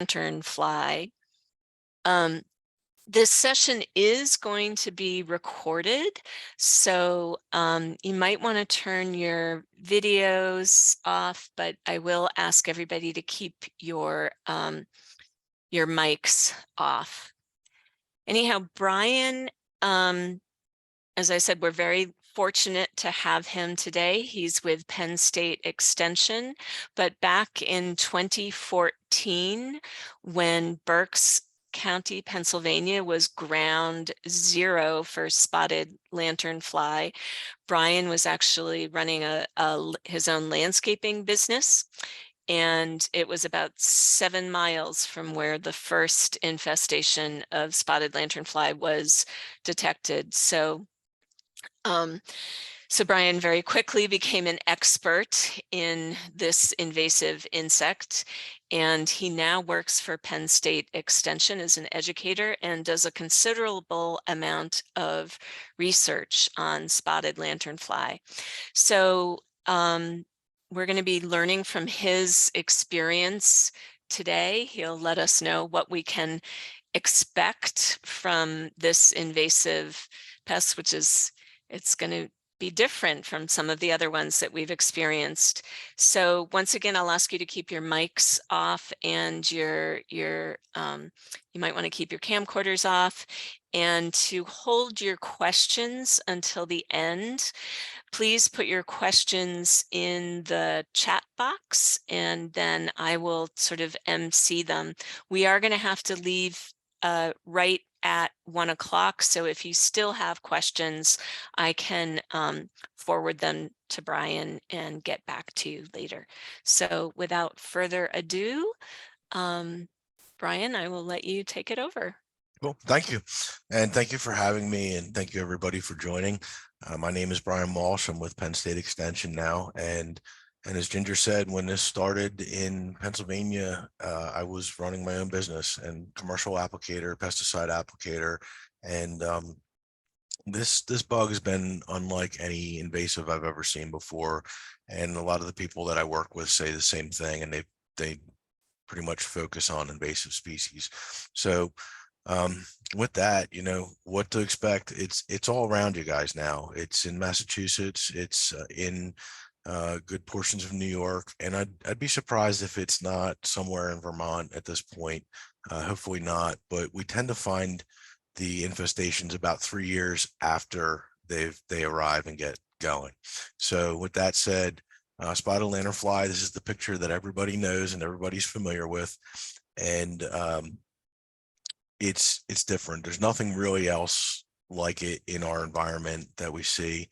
Lanternfly. This session is going to be recorded, so you might want to turn your videos off, but I will ask everybody to keep your mics off. Anyhow, Brian, as I said, we're very fortunate to have him today. He's with Penn State Extension, but back in 2014, when Berks County, Pennsylvania was ground zero for spotted lanternfly, Brian was actually running his own landscaping business. And it was about 7 miles from where the first infestation of spotted lanternfly was detected. So Brian very quickly became an expert in this invasive insect, and he now works for Penn State Extension as an educator and does a considerable amount of research on spotted lanternfly. So we're going to be learning from his experience today. He'll let us know what we can expect from this invasive pest, which is it's going to be different from some of the other ones that we've experienced. So once again, I'll ask you to keep your mics off and you might want to keep your camcorders off, and to hold your questions until the end. Please put your questions in the chat box and then I will sort of MC them. We are going to have to leave right at 1 o'clock. So if you still have questions, I can forward them to Brian and get back to you later. So without further ado, Brian, I will let you take it over. Cool. Thank you. And thank you for having me. And thank you everybody for joining. My name is Brian Walsh. I'm with Penn State Extension now. And as Ginger said, when this started in Pennsylvania, I was running my own business and commercial applicator, pesticide applicator. And this bug has been unlike any invasive I've ever seen before. And a lot of the people that I work with say the same thing, and they pretty much focus on invasive species. So with that, you know what to expect. It's all around you guys now. It's in Massachusetts, it's in good portions of New York, and I'd be surprised if it's not somewhere in Vermont at this point. Hopefully not, but we tend to find the infestations about 3 years after they arrive and get going. So with that said, spotted lanternfly, this is the picture that everybody knows and everybody's familiar with, and it's different. There's nothing really else like it in our environment that we see.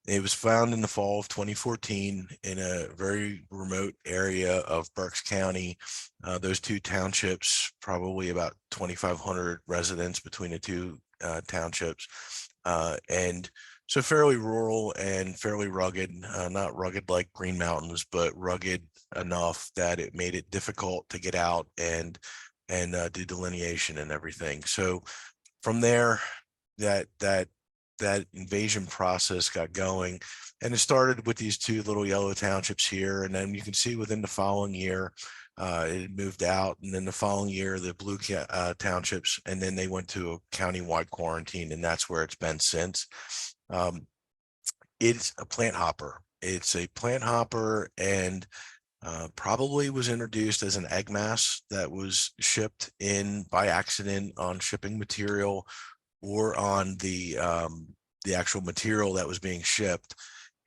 It was found in the fall of 2014 in a very remote area of Berks County. Those two townships, probably about 2,500 residents between the two townships. And so fairly rural and fairly rugged, not rugged like Green Mountains, but rugged enough that it made it difficult to get out and do delineation and everything. So from there, that invasion process got going, and it started with these two little yellow townships here, and then you can see within the following year it moved out, and then the following year the blue townships, and then they went to a county-wide quarantine, and that's where it's been since. It's a plant hopper. It's a plant hopper, and probably was introduced as an egg mass that was shipped in by accident on shipping material or on the actual material that was being shipped.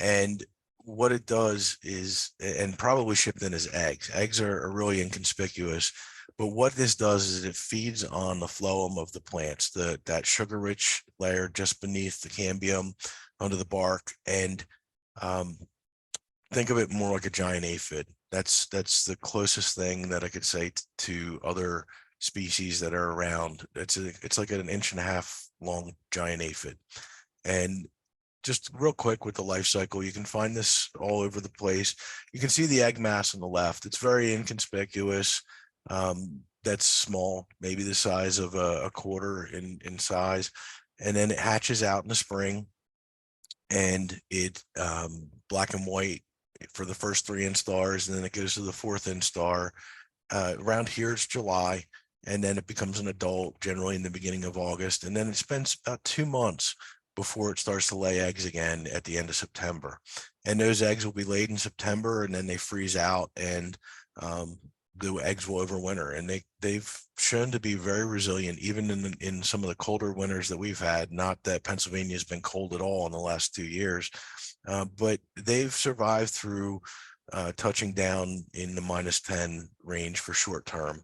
And what it does is, and probably shipped in as eggs. Eggs are really inconspicuous, but what this does is it feeds on the phloem of the plants, that sugar-rich layer just beneath the cambium under the bark, and think of it more like a giant aphid. That's the closest thing that I could say to other species that are around. It's like an 1.5-inch long giant aphid. And just real quick with the life cycle, you can find this all over the place. You can see the egg mass on the left. It's very inconspicuous. That's small, maybe the size of a quarter in size. And then it hatches out in the spring, and it black and white for the first 3 instars, and then it goes to the 4th instar, Around here it's July, and then it becomes an adult generally in the beginning of August, and then it spends about 2 months before it starts to lay eggs again at the end of September. And those eggs will be laid in September, and then they freeze out, and the eggs will overwinter. And they've shown to be very resilient, even in some of the colder winters that we've had. Not that Pennsylvania has been cold at all in the last 2 years, but they've survived through touching down in the -10 range for short term.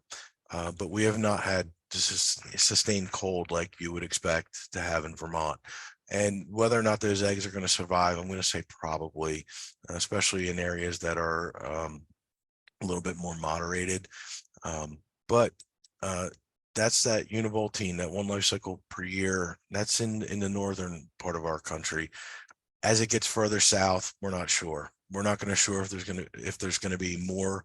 But we have not had sustained cold like you would expect to have in Vermont. And whether or not those eggs are going to survive, I'm going to say probably, especially in areas that are a little bit more moderated. But that's that univoltine, that one life cycle per year. That's in the northern part of our country. As it gets further south, we're not sure. We're not going to sure if there's going to be more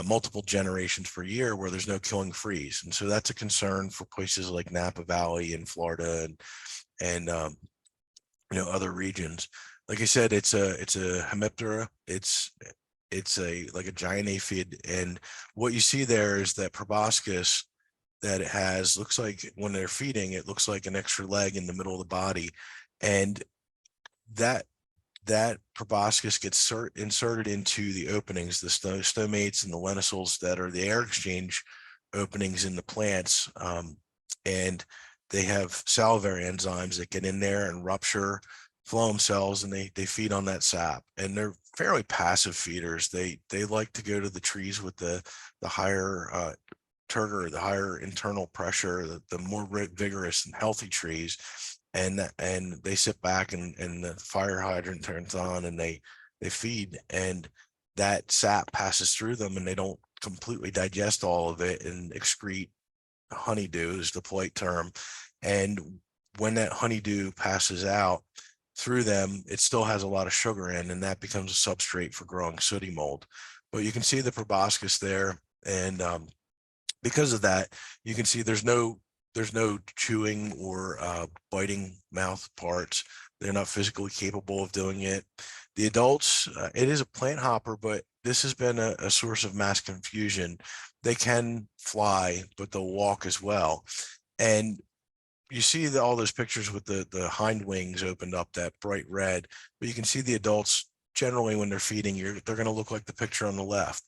multiple generations per year where there's no killing freeze. And so that's a concern for places like Napa Valley in Florida and other regions. Like I said, it's a hemiptera. It's like a giant aphid, and what you see there is that proboscis that it has looks like, when they're feeding, it looks like an extra leg in the middle of the body, and that proboscis gets inserted into the openings, the stomates and the lenticels that are the air exchange openings in the plants, and they have salivary enzymes that get in there and rupture phloem cells, and they feed on that sap. And they're fairly passive feeders. They like to go to the trees with the higher turgor, the higher internal pressure, the more vigorous and healthy trees, and they sit back, and the fire hydrant turns on, and they feed, and that sap passes through them, and they don't completely digest all of it and excrete honeydew, is the polite term. And when that honeydew passes out through them, it still has a lot of sugar in, and that becomes a substrate for growing sooty mold. But you can see the proboscis there, and because of that, you can see there's no chewing or biting mouth parts. They're not physically capable of doing it. The adults, it is a plant hopper, but this has been a source of mass confusion. They can fly, but they'll walk as well. And you see all those pictures with the hind wings opened up, that bright red, but you can see the adults generally when they're feeding, they're going to look like the picture on the left.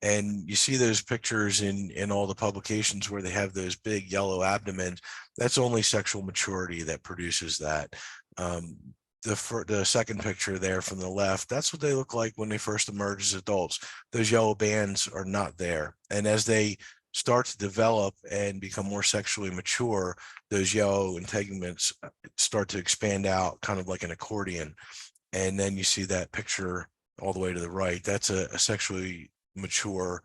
And you see those pictures in all the publications where they have those big yellow abdomens. That's only sexual maturity that produces that. The second picture there from the left, that's what they look like when they first emerge as adults. Those yellow bands are not there. And as they start to develop and become more sexually mature, those yellow integuments start to expand out, kind of like an accordion. And then you see that picture all the way to the right. That's a sexually mature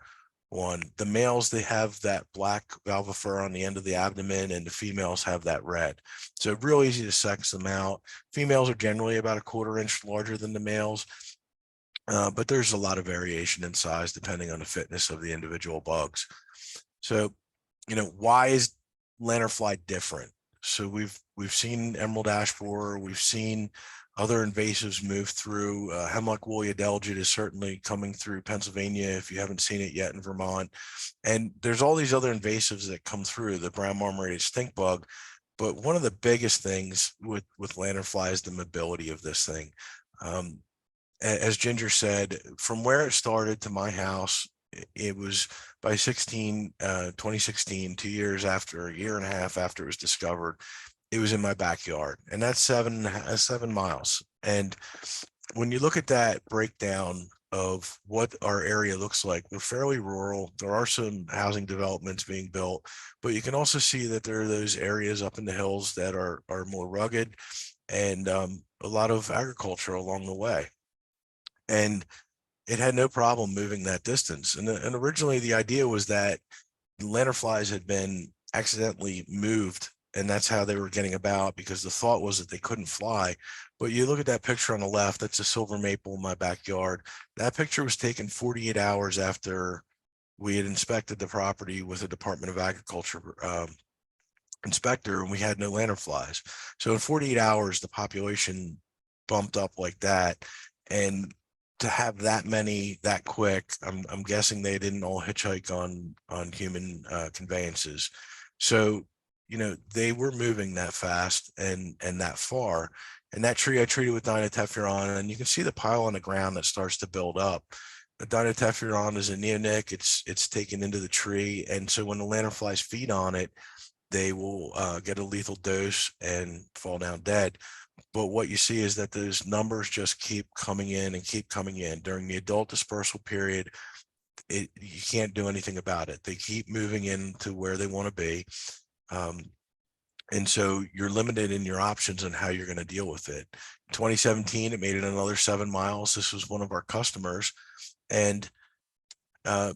one. The males, they have that black valvifur on the end of the abdomen, and the females have that red. So real easy to sex them out. Females are generally about a 1/4 inch larger than the males, but there's a lot of variation in size depending on the fitness of the individual bugs. So, why is lanternfly different? So we've seen emerald ash borer, we've seen other invasives move through. Hemlock woolly adelgid is certainly coming through Pennsylvania if you haven't seen it yet in Vermont. And there's all these other invasives that come through, the brown marmorated stink bug. But one of the biggest things with lanternfly is the mobility of this thing. As Ginger said, from where it started to my house, it was by 2016, 2 years after, a year and a half after it was discovered, it was in my backyard, and that's 7 miles. And when you look at that breakdown of what our area looks like, we're fairly rural. There are some housing developments being built, but you can also see that there are those areas up in the hills that are more rugged, and a lot of agriculture along the way. And it had no problem moving that distance. And originally the idea was that lanternflies had been accidentally moved, and that's how they were getting about, because the thought was that they couldn't fly. But you look at that picture on the left, that's a silver maple in my backyard. That picture was taken 48 hours after we had inspected the property with a Department of Agriculture inspector, and we had no lanternflies. So in 48 hours, the population bumped up like that. And to have that many that quick, I'm guessing they didn't all hitchhike on human conveyances. So, they were moving that fast and that far. And that tree I treated with dinotefuran, and you can see the pile on the ground that starts to build up. The dinotefuran is a neonic. It's taken into the tree, and so when the lanternflies feed on it, they will get a lethal dose and fall down dead. But what you see is that those numbers just keep coming in and keep coming in during the adult dispersal period. You can't do anything about it. They keep moving into where they want to be. And so you're limited in your options on how you're going to deal with it. 2017, it made it another 7 miles. This was one of our customers. And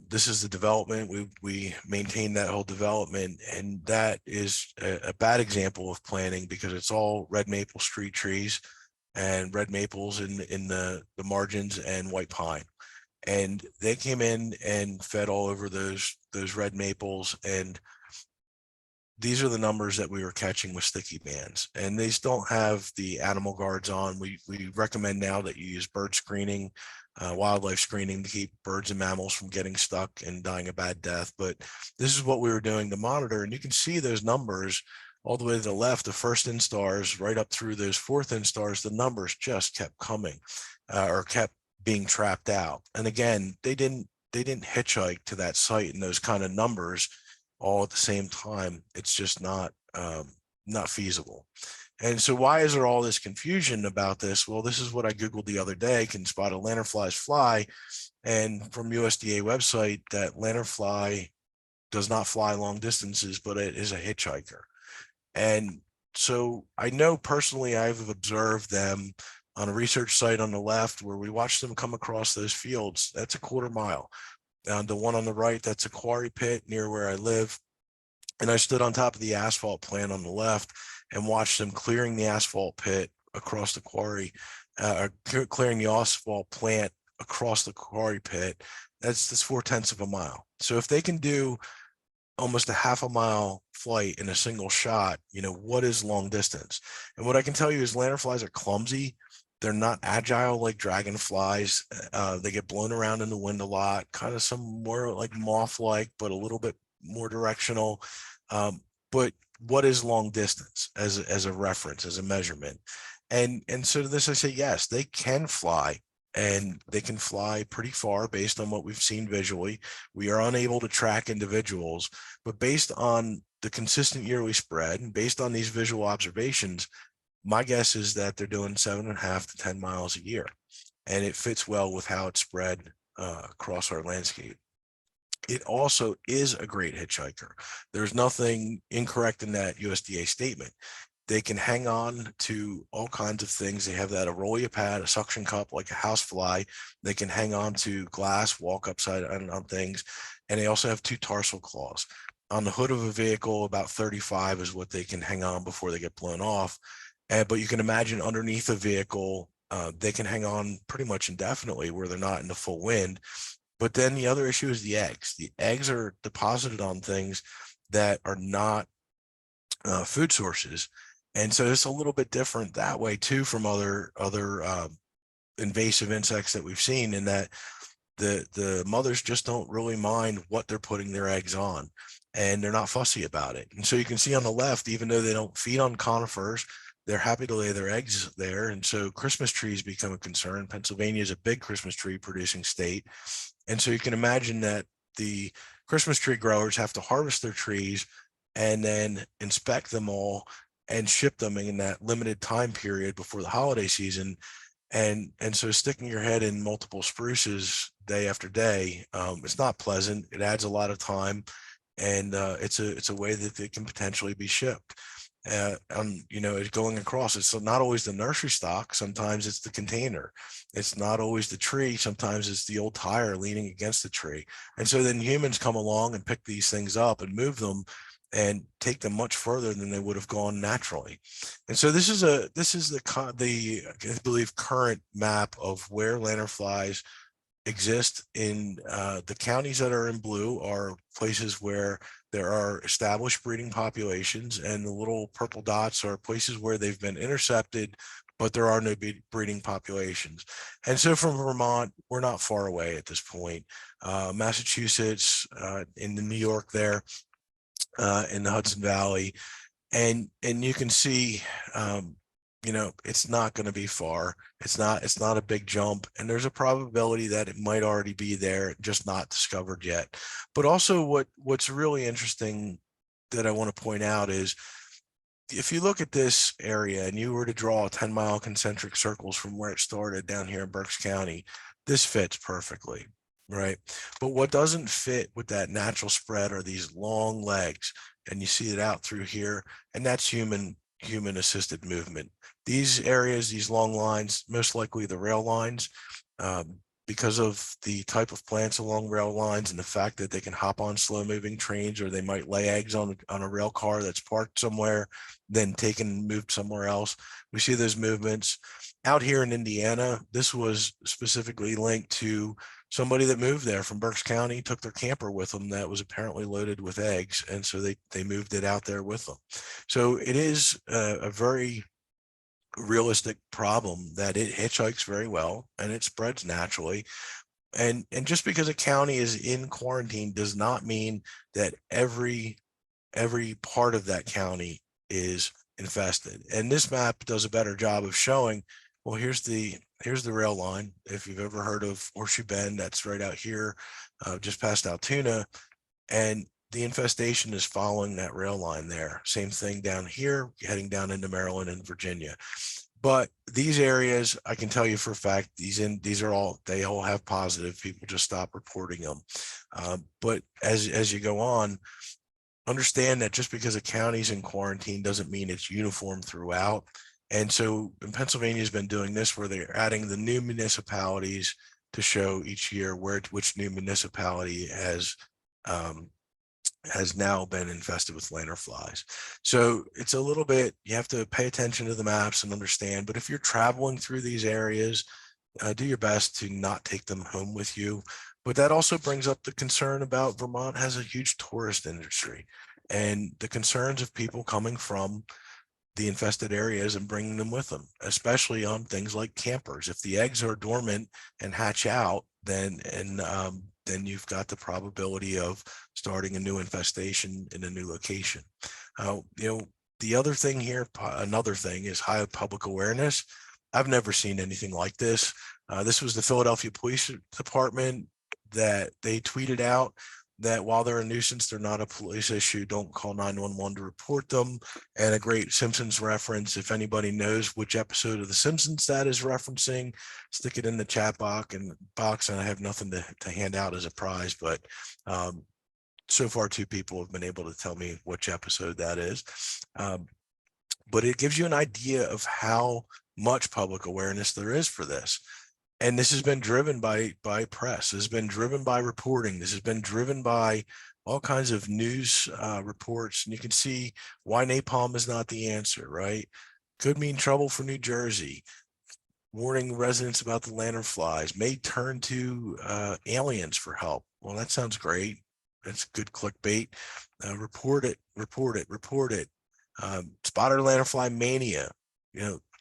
this is the development. We maintain that whole development, and that is a bad example of planting because it's all red maple street trees and red maples in the margins and white pine. And they came in and fed all over those red maples, and these are the numbers that we were catching with sticky bands. And these don't have the animal guards on. We recommend now that you use bird screening, wildlife screening, to keep birds and mammals from getting stuck and dying a bad death. But this is what we were doing to monitor. And you can see those numbers all the way to the left, the first instars right up through those fourth instars, the numbers just kept coming or kept being trapped out. And again, they didn't hitchhike to that site in those kind of numbers all at the same time. It's just not feasible. And so why is there all this confusion about this? Well, this is what I Googled the other day. Can spot a lanternflies fly? And from USDA website, that lanternfly does not fly long distances, but it is a hitchhiker. And so I know personally I've observed them on a research site on the left where we watched them come across those fields. That's a 1/4 mile. The one on the right, that's a quarry pit near where I live. And I stood on top of the asphalt plant on the left and watched them clearing the asphalt pit across the quarry, clearing the asphalt plant across the quarry pit. That's 4/10 of a mile. So if they can do almost a 1/2 mile flight in a single shot, what is long distance? And what I can tell you is lanternflies are clumsy. They're not agile like dragonflies. They get blown around in the wind a lot, kind of some more like moth-like, but a little bit more directional. But what is long distance as a reference, as a measurement? And so to this, I say, yes, they can fly, and they can fly pretty far based on what we've seen visually. We are unable to track individuals, but based on the consistent yearly spread and based on these visual observations, my guess is that they're doing 7.5 to 10 miles a year, and it fits well with how it's spread across our landscape. It also is a great hitchhiker. There's nothing incorrect in that USDA statement. They can hang on to all kinds of things. They have that Aerolia pad, a suction cup like a housefly. They can hang on to glass, walk upside on things, and they also have 2 tarsal claws. On the hood of a vehicle, about 35 is what they can hang on before they get blown off. But you can imagine underneath a vehicle, they can hang on pretty much indefinitely where they're not in the full wind. But then the other issue is the eggs. The eggs are deposited on things that are not food sources. And so it's a little bit different that way too from other invasive insects that we've seen, in that the mothers just don't really mind what they're putting their eggs on, and they're not fussy about it. And so you can see on the left, even though they don't feed on conifers, they're happy to lay their eggs there. And so Christmas trees become a concern. Pennsylvania is a big Christmas tree producing state. And so you can imagine that the Christmas tree growers have to harvest their trees and then inspect them all and ship them in that limited time period before the holiday season. And so sticking your head in multiple spruces day after day, it's not pleasant. It adds a lot of time, and it's a way that they can potentially be shipped. Going across, it's not always the nursery stock. Sometimes it's the container. It's not always the tree. Sometimes it's the old tire leaning against the tree. And so then humans come along and pick these things up and move them and take them much further than they would have gone naturally. And so this is the I believe current map of where lanternflies exist in the counties that are in blue are places where there are established breeding populations, and the little purple dots are places where they've been intercepted but there are no breeding populations. And so from Vermont, we're not far away at this point. Massachusetts, in the New York there, in the Hudson Valley, and you can see, it's not going to be far. It's not a big jump, and there's a probability that it might already be there, just not discovered yet. But also, what's really interesting that I want to point out is, if you look at this area and you were to draw 10-mile concentric circles from where it started down here in Berks County, this fits perfectly, right? But what doesn't fit with that natural spread are these long legs, and you see it out through here, and that's human assisted movement. These areas, these long lines, most likely the rail lines, because of the type of plants along rail lines and the fact that they can hop on slow moving trains, or they might lay eggs on a rail car that's parked somewhere, then taken and moved somewhere else. We see those movements out here in Indiana. This was specifically linked to somebody that moved there from Berks County, took their camper with them that was apparently loaded with eggs, and so they moved it out there with them. So it is a very realistic problem that it hitchhikes very well and it spreads naturally. And just because a county is in quarantine does not mean that every part of that county is infested. And this map does a better job of showing, well, here's the rail line. If you've ever heard of Horseshoe Bend, that's right out here, just past Altoona, and the infestation is following that rail line there. Same thing down here, heading down into Maryland and Virginia. But these areas, I can tell you for a fact, they all have positive. People just stop reporting them. But as you go on, understand that just because a county's in quarantine doesn't mean it's uniform throughout. And so in Pennsylvania has been doing this, where they're adding the new municipalities to show each year which new municipality has now been infested with lanternflies. So it's a little bit, you have to pay attention to the maps and understand. But if you're traveling through these areas, do your best to not take them home with you. But that also brings up the concern about Vermont has a huge tourist industry, and the concerns of people coming from the infested areas and bringing them with them, especially on things like campers. If the eggs are dormant and hatch out, then you've got the probability of starting a new infestation in a new location. The other thing here, another thing, is high public awareness. I've never seen anything like this. This was the Philadelphia Police Department that they tweeted out that while they're a nuisance, they're not a police issue. Don't call 911 to report them. And a great Simpsons reference. If anybody knows which episode of The Simpsons that is referencing, stick it in the chat box. And I have nothing to hand out as a prize, but so far 2 people have been able to tell me which episode that is. But it gives you an idea of how much public awareness there is for this. And this has been driven by press. This has been driven by reporting. This has been driven by all kinds of news reports. And you can see why napalm is not the answer, right? Could mean trouble for New Jersey. Warning residents about the lanternflies. May turn to aliens for help. Well, that sounds great. That's good clickbait. Report it. Spotter lanternfly mania.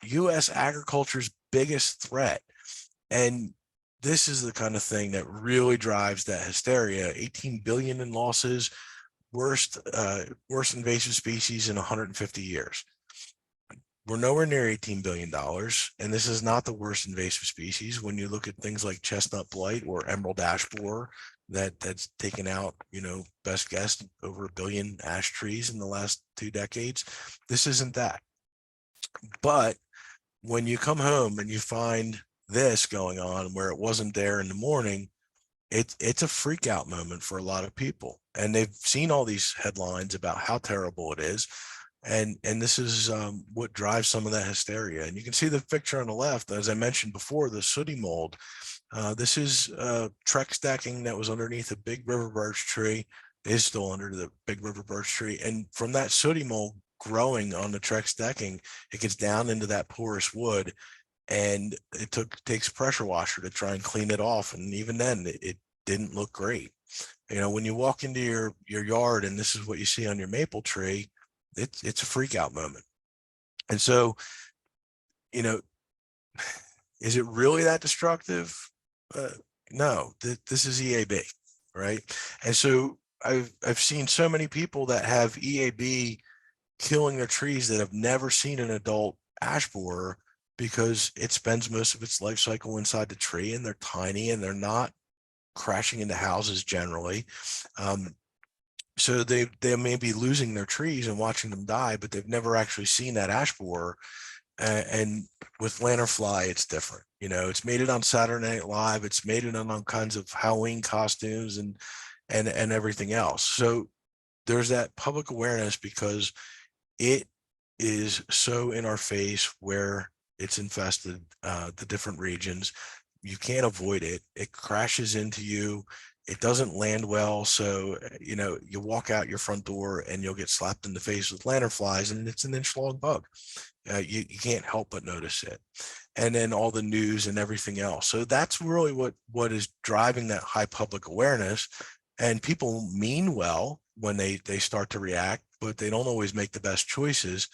U.S. agriculture's biggest threat. And this is the kind of thing that really drives that hysteria. 18 billion in losses, worst invasive species in 150 years. We're nowhere near $18 billion. And this is not the worst invasive species. When you look at things like chestnut blight or emerald ash borer, that's taken out, best guess, over 1 billion ash trees in the last 2 decades. This isn't that. But when you come home and you find this going on where it wasn't there in the morning, it's a freak out moment for a lot of people. And they've seen all these headlines about how terrible it is. And this is what drives some of that hysteria. And you can see the picture on the left, as I mentioned before, the sooty mold. This is Trex decking that was underneath a big river birch tree, is still under the big river birch tree. And from that sooty mold growing on the Trex decking, it gets down into that porous wood, and it takes a pressure washer to try and clean it off. And even then, it didn't look great. When you walk into your yard and this is what you see on your maple tree, it's a freak out moment. And so you know, is it really that destructive? Uh, no, this is EAB, right? And so I've seen so many people that have EAB killing their trees that have never seen an adult ash borer because it spends most of its life cycle inside the tree, and they're tiny and they're not crashing into houses generally. So they may be losing their trees and watching them die, but they've never actually seen that ash borer. And with Lanternfly, it's different. It's made it on Saturday Night Live. It's made it on all kinds of Halloween costumes and everything else. So there's that public awareness because it is so in our face where it's infested, the different regions. You can't avoid it. It crashes into you. It doesn't land well. So, you walk out your front door and you'll get slapped in the face with lanternflies, and it's an inch long bug. You can't help but notice it. And then all the news and everything else. So that's really what is driving that high public awareness. And people mean well when they start to react, but they don't always make the best choices.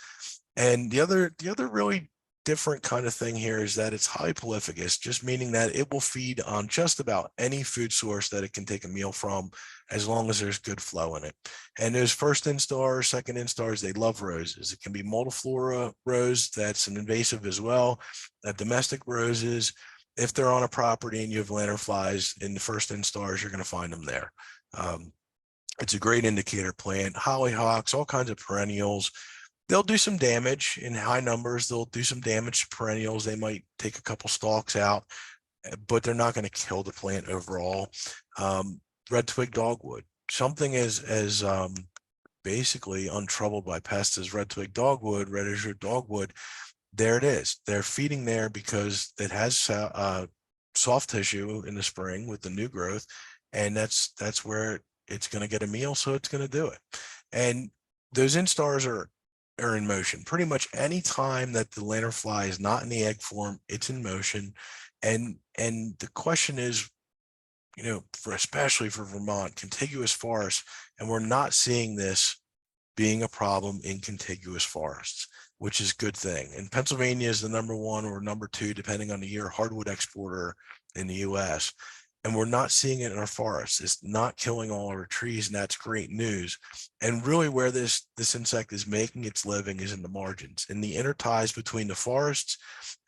And the other really different kind of thing here is that it's highly prolificous, just meaning that it will feed on just about any food source that it can take a meal from, as long as there's good flow in it. And those first instars, second instars, they love roses. It can be multiflora rose, that's an invasive as well. Domestic roses, if they're on a property and you have lanternflies in the first instars, you're going to find them there. It's a great indicator plant. Hollyhocks, all kinds of perennials. They'll do some damage in high numbers. They'll do some damage to perennials. They might take a couple stalks out, but they're not going to kill the plant overall. Red twig dogwood, something as basically untroubled by pests as red twig dogwood, red azure dogwood. There it is. They're feeding there because it has soft tissue in the spring with the new growth, and that's where it's going to get a meal, so it's going to do it. And those instars are in motion. Pretty much any time that the lanternfly is not in the egg form, it's in motion. And the question is, especially for Vermont, contiguous forests, and we're not seeing this being a problem in contiguous forests, which is a good thing. And Pennsylvania is the #1 or #2, depending on the year, hardwood exporter in the US. And we're not seeing it in our forests. It's not killing all our trees, and that's great news. And really where this insect is making its living is in the margins, in the interties between the forests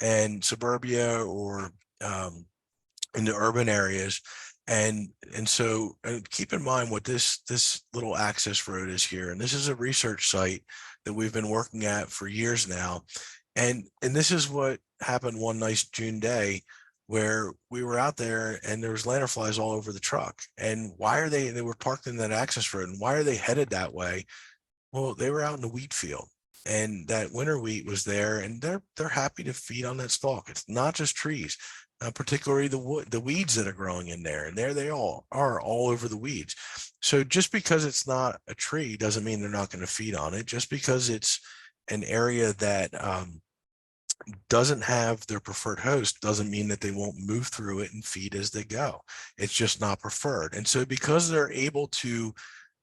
and suburbia, or in the urban areas. And so keep in mind what this little access road is here. And this is a research site that we've been working at for years now. And this is what happened one nice June day, where we were out there and there was lanternflies all over the truck. And why are they were parked in that access road, and why are they headed that way? Well, they were out in the wheat field, and that winter wheat was there, and they're happy to feed on that stalk. It's not just trees, particularly the weeds that are growing in there, and there they all are, all over the weeds. So just because it's not a tree doesn't mean they're not going to feed on it. Just because it's an area that doesn't have their preferred host doesn't mean that they won't move through it and feed as they go. It's just not preferred. And so because they're able to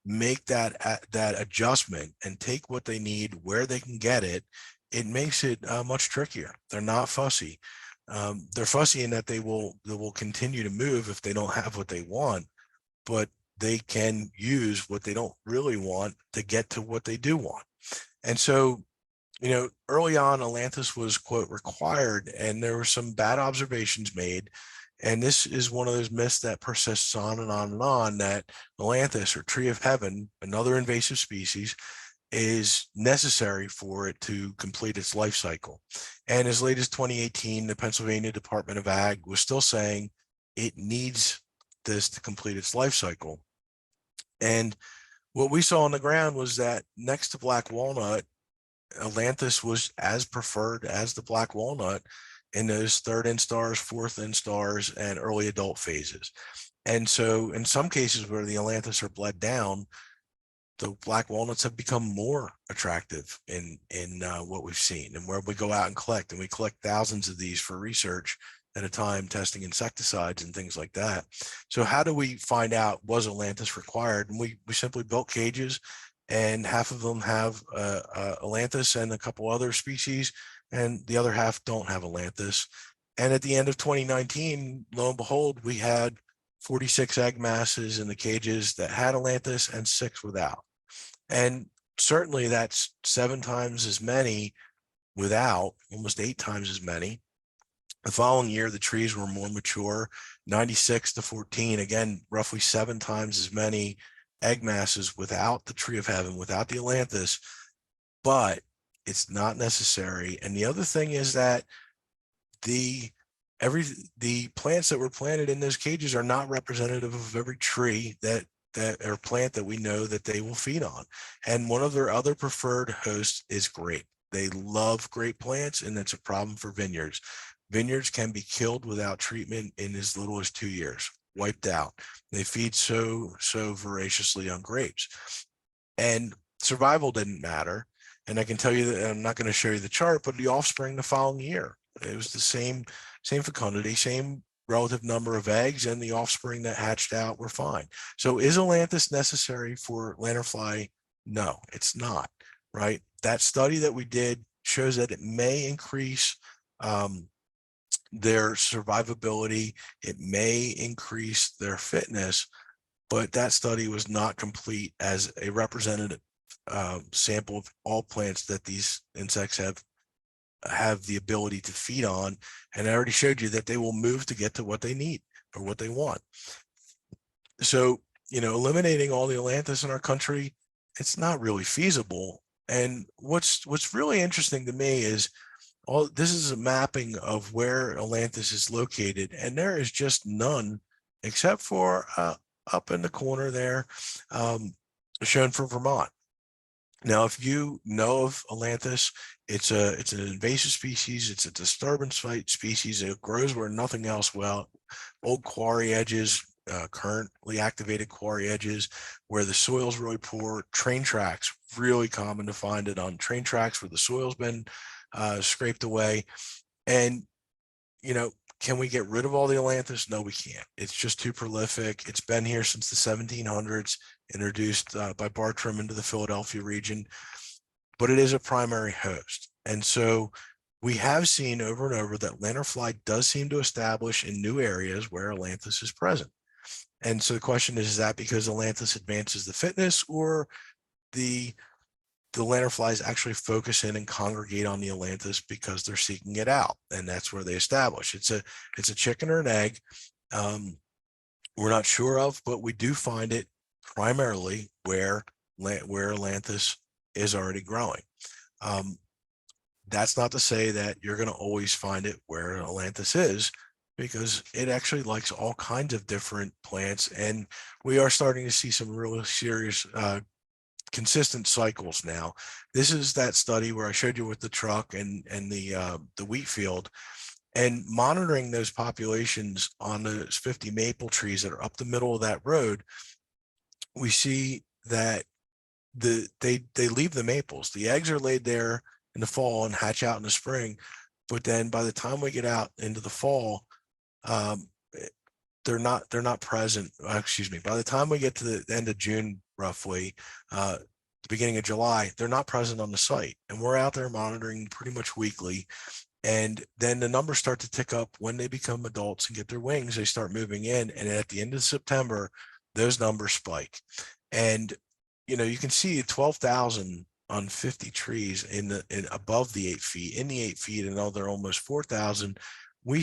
make that adjustment and take what they need where they can get it, it makes it much trickier. They're not fussy. They're fussy in that they will continue to move if they don't have what they want, but they can use what they don't really want to get to what they do want. And so, early on, Atlantis was, quote, required, and there were some bad observations made. And this is one of those myths that persists on and on and on, that Atlantis, or tree of heaven, another invasive species, is necessary for it to complete its life cycle. And as late as 2018, the Pennsylvania Department of Ag was still saying it needs this to complete its life cycle. And what we saw on the ground was that next to black walnut, Atlantis was as preferred as the black walnut in those third instars, fourth instars, and early adult phases. And so in some cases where the Atlantis are bled down, the black walnuts have become more attractive in what we've seen. And where we go out and collect thousands of these for research at a time, testing insecticides and things like that. So how do we find out, was Atlantis required? And we simply built cages, and half of them have Atlantis and a couple other species, and the other half don't have Atlantis. And at the end of 2019, lo and behold, we had 46 egg masses in the cages that had Atlantis and 6 without. And certainly that's 7 times as many without, almost 8 times as many. The following year, the trees were more mature, 96 to 14, again, roughly 7 times as many egg masses without the tree of heaven, without the Atlantis, but it's not necessary. And the other thing is that the the plants that were planted in those cages are not representative of every tree that or plant that we know that they will feed on. And one of their other preferred hosts is grape. They love grape plants, and that's a problem for vineyards. Vineyards can be killed without treatment in as little as 2 years, wiped out. They feed so voraciously on grapes, and survival didn't matter. And I can tell you that I'm not going to show you the chart, but the offspring the following year, it was the same fecundity, same relative number of eggs, and the offspring that hatched out were fine. So is Atlantis necessary for lanternfly? No, it's not, right? That study that we did shows that it may increase their survivability, it may increase their fitness, but that study was not complete as a representative sample of all plants that these insects have the ability to feed on. And I already showed you that they will move to get to what they need or what they want. So, eliminating all the Atlantis in our country, it's not really feasible. And what's really interesting to me is this is a mapping of where Atlantis is located, and there is just none except for up in the corner there, shown for Vermont. Now, if you know of Atlantis, it's an invasive species. It's a disturbance site species. It grows where nothing else will. Old quarry edges, currently activated quarry edges, where the soil's really poor. Train tracks, really common to find it on train tracks where the soil's been scraped away. And can we get rid of all the Atlantis? No, we can't. It's just too prolific. It's been here since the 1700s, introduced by Bartram into the Philadelphia region, but it is a primary host. And so we have seen over and over that lanternfly does seem to establish in new areas where Atlantis is present. And so the question is that because Atlantis advances the fitness, or the lanternflies actually focus in and congregate on the Atlantis because they're seeking it out, and that's where they establish. It's a chicken or an egg. We're not sure of, but we do find it primarily where Atlantis is already growing. That's not to say that you're going to always find it where Atlantis is, because it actually likes all kinds of different plants, and we are starting to see some really serious consistent cycles now. This is that study where I showed you with the truck and the wheat field, and monitoring those populations on those 50 maple trees that are up the middle of that road. We see that they leave the maples. The eggs are laid there in the fall and hatch out in the spring, but then by the time we get out into the fall, they're not present. Excuse me. By the time we get to the end of June, roughly, the beginning of July, they're not present on the site, and we're out there monitoring pretty much weekly. And then the numbers start to tick up when they become adults and get their wings. They start moving in, and at the end of September, those numbers spike. And you can see 12,000 on 50 trees in above the 8 feet, in the 8 feet, and now they're almost 4,000. We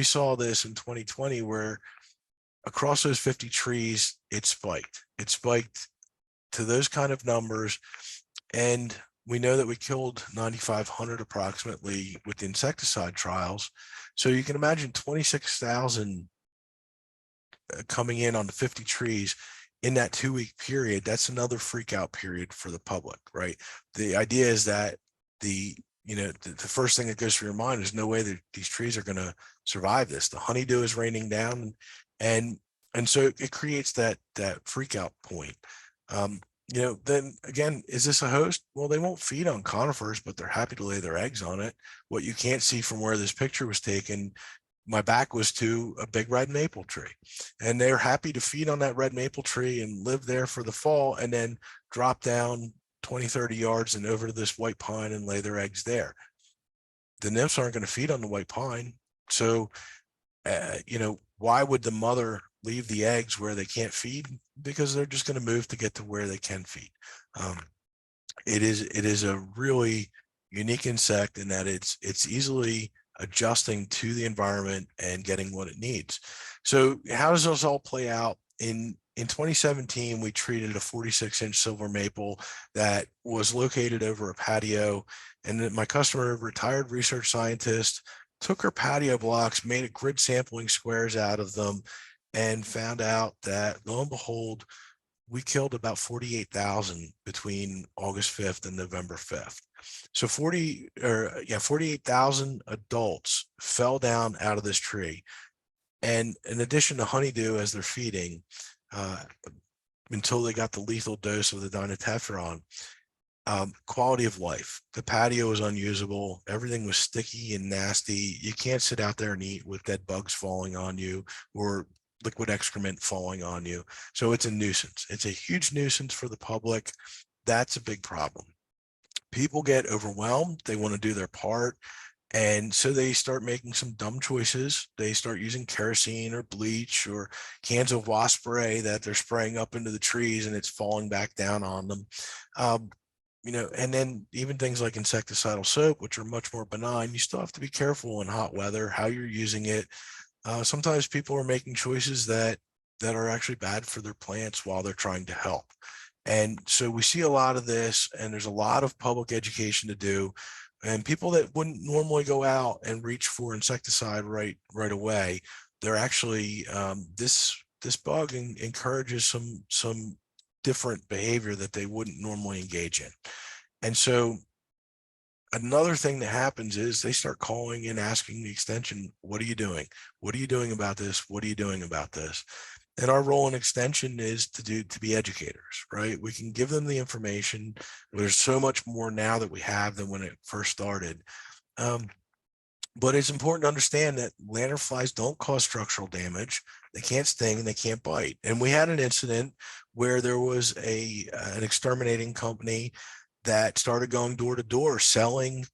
saw this in 2020 where across those 50 trees, it spiked. It spiked to those kind of numbers. And we know that we killed 9,500 approximately with the insecticide trials. So you can imagine 26,000 coming in on the 50 trees in that 2-week period. That's another freak out period for the public, right? The idea is that the first thing that goes through your mind is no way that these trees are going to survive this. The honeydew is raining down, and so it creates that freak out point. Then again, is this a host? Well, they won't feed on conifers, but they're happy to lay their eggs on it. What you can't see from where this picture was taken, my back was to a big red maple tree, and they're happy to feed on that red maple tree and live there for the fall, and then drop down 20, 30 yards and over to this white pine and lay their eggs there. the nymphs aren't going to feed on the white pine. So, why would the mother leave the eggs where they can't feed? Because they're just going to move to get to where they can feed. Um, it is a really unique insect in that it's easily adjusting to the environment and getting what it needs. So how does this all play out? In 2017, we treated a 46-inch silver maple that was located over a patio, and my customer, retired research scientist, took her patio blocks, made a grid sampling squares out of them, and found out that, lo and behold, we killed about 48,000 between August 5th and November 5th. So 48,000 adults fell down out of this tree. And in addition to honeydew as they're feeding, uh, until they got the lethal dose of the dinotefuran, quality of life. The patio was unusable. Everything was sticky and nasty. You can't sit out there and eat with dead bugs falling on you or liquid excrement falling on you. So it's a nuisance. It's a huge nuisance for the public. That's a big problem. People get overwhelmed. They want to do their part. And so they start making some dumb choices. They start using kerosene or bleach or cans of wasp spray that they're spraying up into the trees and it's falling back down on them. Um, and then even things like insecticidal soap, which are much more benign, you still have to be careful in hot weather, how you're using it. Sometimes people are making choices that are actually bad for their plants while they're trying to help. And so we see a lot of this, and there's a lot of public education to do. And people that wouldn't normally go out and reach for insecticide right away, they're actually this bug encourages some different behavior that they wouldn't normally engage in. And so another thing that happens is they start calling and asking the extension, what are you doing? What are you doing about this? What are you doing about this? And our role in extension is to be educators, right? We can give them the information. There's so much more now that we have than when it first started. But it's important to understand that lanternflies don't cause structural damage. They can't sting and they can't bite. And we had an incident where there was an exterminating company that started going door to door selling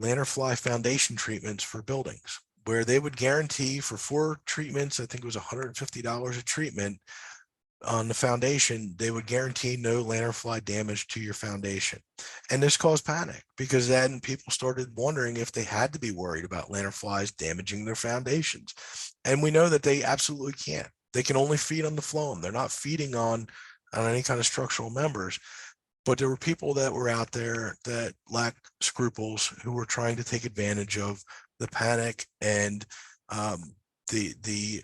lanternfly foundation treatments for buildings, where they would guarantee for 4 treatments, I think it was $150 a treatment on the foundation, they would guarantee no lanternfly damage to your foundation. And this caused panic because then people started wondering if they had to be worried about lanternflies damaging their foundations. And we know that they absolutely can't. They can only feed on the phloem. They're not feeding on any kind of structural members. But there were people that were out there that lacked scruples who were trying to take advantage of the panic and the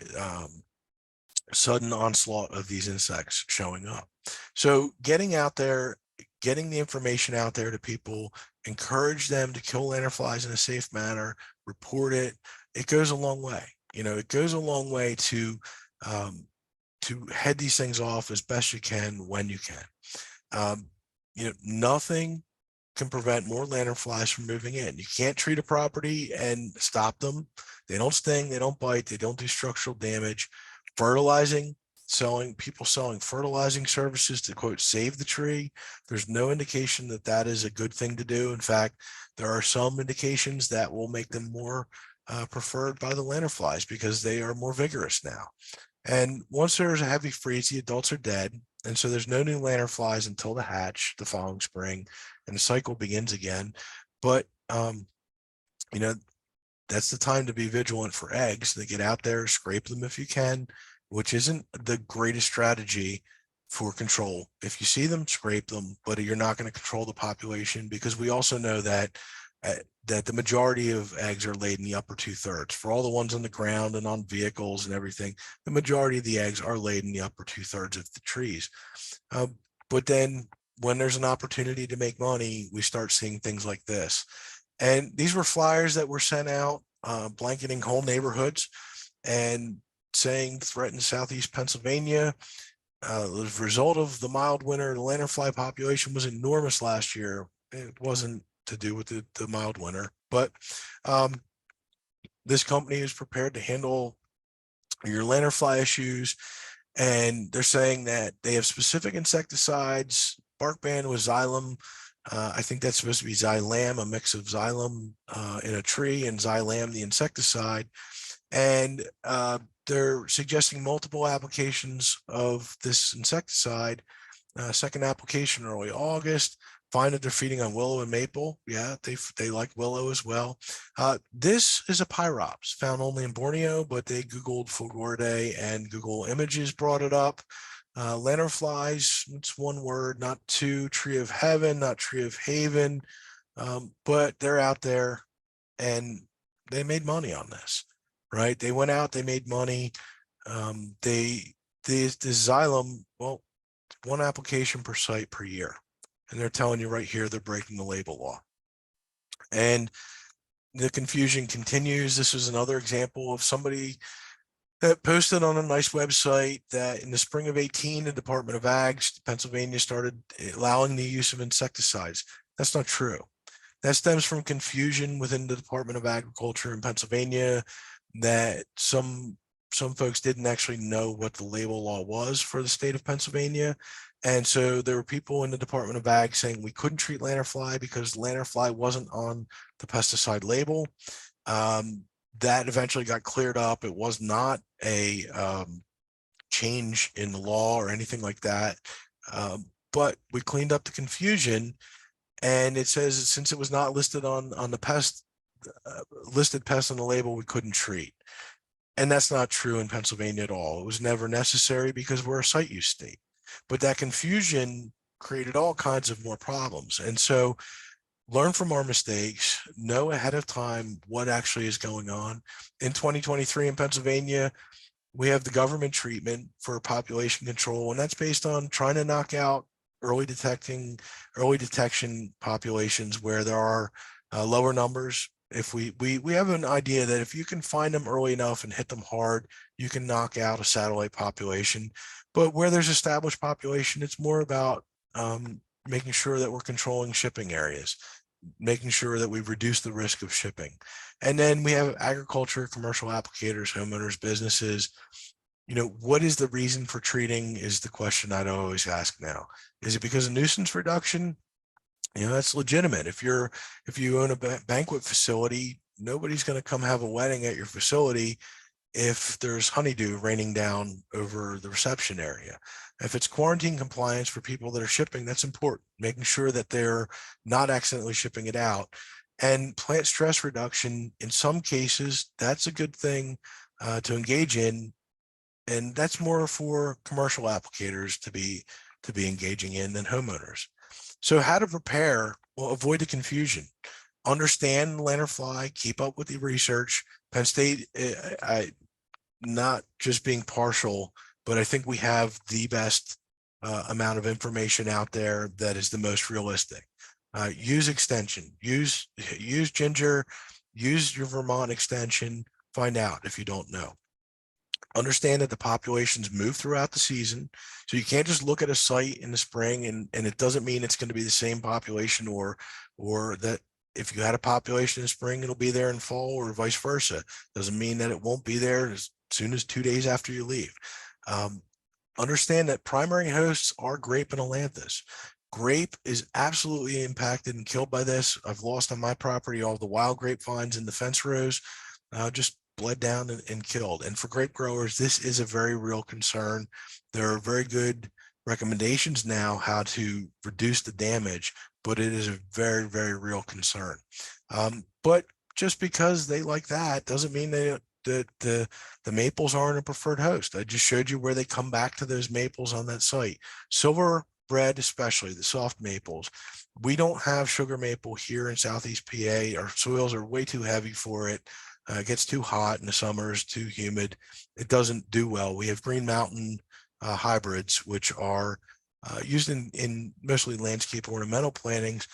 sudden onslaught of these insects showing up. So getting out there, getting the information out there to people, encourage them to kill lanternflies in a safe manner, report it. It goes a long way. It goes a long way to head these things off as best you can when you can. Nothing can prevent more lanternflies from moving in. You can't treat a property and stop them. They don't sting, they don't bite, they don't do structural damage. Fertilizing, people selling fertilizing services to quote save the tree. There's no indication that that is a good thing to do. In fact, there are some indications that will make them more preferred by the lanternflies because they are more vigorous now. And once there's a heavy freeze, the adults are dead. And so there's no new lanternflies until the hatch the following spring, and the cycle begins again. But, that's the time to be vigilant for eggs. They get out there, scrape them if you can, which isn't the greatest strategy for control. If you see them, scrape them, but you're not going to control the population because we also know that the majority of eggs are laid in the upper 2/3. For all the ones on the ground and on vehicles and everything, the majority of the eggs are laid in the upper 2/3 of the trees. But then when there's an opportunity to make money, we start seeing things like this. And these were flyers that were sent out, blanketing whole neighborhoods and saying threatened Southeast Pennsylvania. As a result of the mild winter, the lanternfly population was enormous last year. It wasn't to do with the mild winter, but this company is prepared to handle your lanternfly issues. And they're saying that they have specific insecticides, bark ban with xylem, I think that's supposed to be xylem, a mix of xylem in a tree and xylem, the insecticide. And they're suggesting multiple applications of this insecticide. Second application early August. Find that they're feeding on willow and maple. Yeah, they like willow as well. This is a pyrops found only in Borneo, but they Googled fulguridae and Google Images brought it up. Lanternflies, it's one word, not two. Tree of heaven, not tree of haven, but they're out there and they made money on this, right? They went out, they made money. The xylem, well, one application per site per year. And they're telling you right here, they're breaking the label law. And the confusion continues. This is another example of somebody that posted on a nice website that in the spring of 18, the Department of Ag, Pennsylvania started allowing the use of insecticides. That's not true. That stems from confusion within the Department of Agriculture in Pennsylvania that some folks didn't actually know what the label law was for the state of Pennsylvania. And so there were people in the Department of Ag saying we couldn't treat lanternfly because lanternfly wasn't on the pesticide label. That eventually got cleared up. It was not a change in the law or anything like that. But we cleaned up the confusion, and it says since it was not listed on the pest listed pest on the label, we couldn't treat. And that's not true in Pennsylvania at all. It was never necessary because we're a site use state. But that confusion created all kinds of more problems. And so learn from our mistakes, know ahead of time what actually is going on. In 2023 in Pennsylvania, we have the government treatment for population control, and that's based on trying to knock out early detection populations where there are lower numbers. If we have an idea that if you can find them early enough and hit them hard, you can knock out a satellite population. But where there's established population, it's more about making sure that we're controlling shipping areas, making sure that we reduce the risk of shipping. And then we have agriculture, commercial applicators, homeowners, businesses. You know, what is the reason for treating is the question I'd always ask now. Is it because of nuisance reduction? You know, that's legitimate. If you own a banquet facility, nobody's going to come have a wedding at your facility if there's honeydew raining down over the reception area. If it's quarantine compliance for people that are shipping, that's important, making sure that they're not accidentally shipping it out. And plant stress reduction, in some cases, that's a good thing to engage in. And that's more for commercial applicators to be engaging in than homeowners. So how to prepare? Well, avoid the confusion. Understand lanternfly, keep up with the research. Penn State, not just being partial, but I think we have the best amount of information out there that is the most realistic. Use extension, use Ginger, use your Vermont extension, find out if you don't know. Understand that the populations move throughout the season. So you can't just look at a site in the spring and it doesn't mean it's going to be the same population or that if you had a population in spring, it'll be there in fall or vice versa. Doesn't mean that it won't be there as soon as 2 days after you leave. Understand that primary hosts are grape and ailanthus. Grape is absolutely impacted and killed by this. I've lost on my property all the wild grapevines in the fence rows. Just bled down and killed. And for grape growers, this is a very real concern. There are very good recommendations now how to reduce the damage, but it is a very, very real concern. But just because they like that doesn't mean that the maples aren't a preferred host. I just showed you where they come back to those maples on that site. Silver red, especially the soft maples. We don't have sugar maple here in Southeast PA. Our soils are way too heavy for it. It gets too hot in the summers, too humid. It doesn't do well. We have Green Mountain hybrids, which are used in mostly landscape ornamental plantings.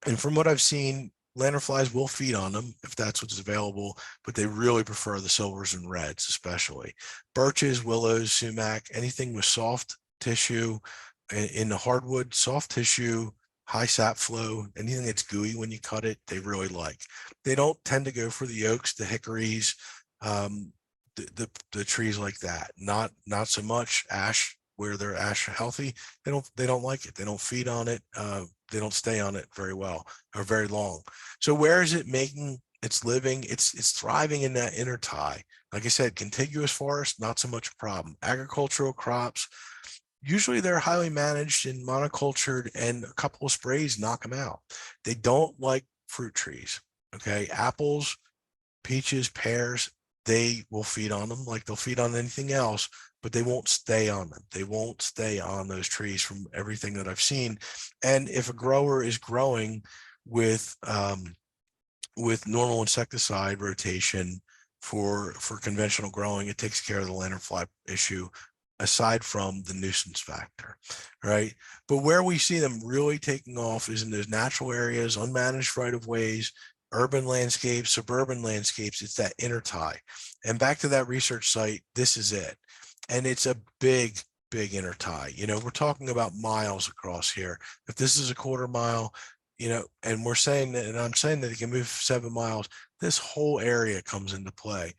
And from what I've seen, lanternflies will feed on them if that's what's available, but they really prefer the silvers and reds, especially. Birches, willows, sumac, anything with soft tissue. In the hardwood, soft tissue, high sap flow, anything that's gooey when you cut it, they really like. They don't tend to go for the oaks, the hickories, the trees like that. Not so much ash, where they're ash healthy. They don't like it. They don't feed on it. don't stay on it very well or very long. So where is it making its living? It's thriving in that inner tie. Like I said, contiguous forest, not so much a problem. Agricultural crops, usually they're highly managed and monocultured, and a couple of sprays knock them out. They don't like fruit trees. Okay, apples, peaches, pears, they will feed on them like they'll feed on anything else, but they won't stay on them. They won't stay on those trees from everything that I've seen. And if a grower is growing with normal insecticide rotation for conventional growing, it takes care of the lanternfly issue aside from the nuisance factor, right? But where we see them really taking off is in those natural areas, unmanaged right of ways, urban landscapes, suburban landscapes. It's that inner tie. And back to that research site, this is it. And it's a big, big inner tie. You know, we're talking about miles across here. If this is a quarter mile, you know, and we're saying that, and I'm saying that it can move 7 miles, this whole area comes into play.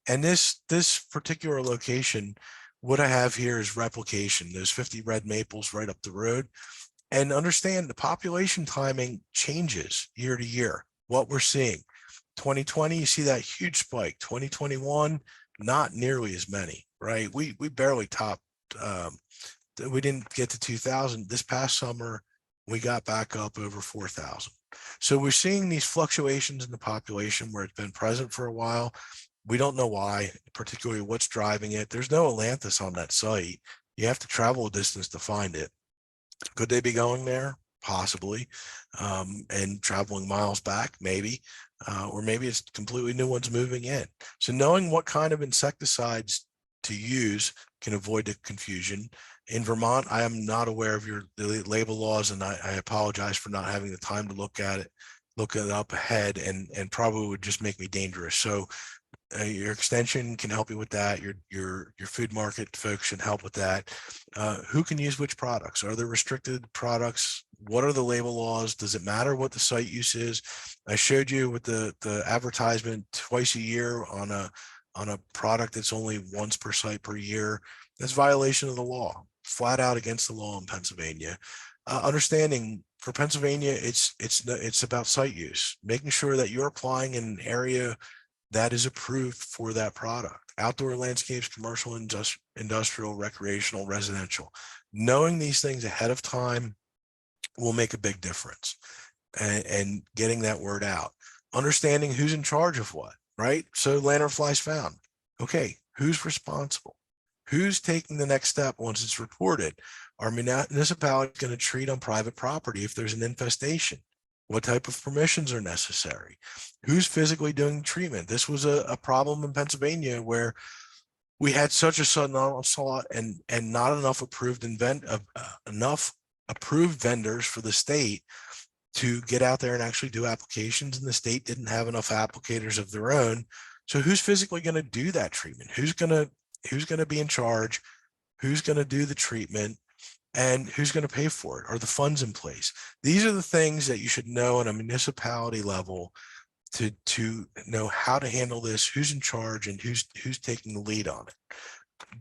And this particular location, what I have here is replication. There's 50 red maples right up the road. And understand the population timing changes year to year. What we're seeing, 2020, you see that huge spike. 2021, not nearly as many, right? We barely topped, we didn't get to 2000. This past summer, we got back up over 4,000. So we're seeing these fluctuations in the population where it's been present for a while. We don't know why, particularly what's driving it. There's no Atlantis on that site. You have to travel a distance to find it. Could they be going there? Possibly. And traveling miles back, maybe. Or maybe it's completely new ones moving in. So knowing what kind of insecticides to use can avoid the confusion. In Vermont, I am not aware of the label laws, and I apologize for not having the time to look it up ahead, and probably would just make me dangerous. So your extension can help you with that. Your food market folks should help with that. Who can use which products? Are there restricted products? What are the label laws? Does it matter what the site use is? I showed you with the advertisement twice a year on a product that's only once per site per year. That's violation of the law, flat out against the law in Pennsylvania. Understanding for Pennsylvania, it's about site use, making sure that you're applying in an area that is approved for that product. Outdoor landscapes, commercial, industrial, recreational, residential. Knowing these things ahead of time will make a big difference, and getting that word out. Understanding who's in charge of what, right? So lanternflies found. Okay, who's responsible? Who's taking the next step once it's reported? Are municipalities going to treat on private property if there's an infestation? What type of permissions are necessary? Who's physically doing the treatment? This was a problem in Pennsylvania where we had such a sudden onslaught and not enough enough approved vendors for the state to get out there and actually do applications, and the state didn't have enough applicators of their own. So who's physically going to do that treatment? Who's going to be in charge? Who's going to do the treatment? And who's going to pay for it? Are the funds in place? These are the things that you should know at a municipality level to know how to handle this, who's in charge, and who's taking the lead on it.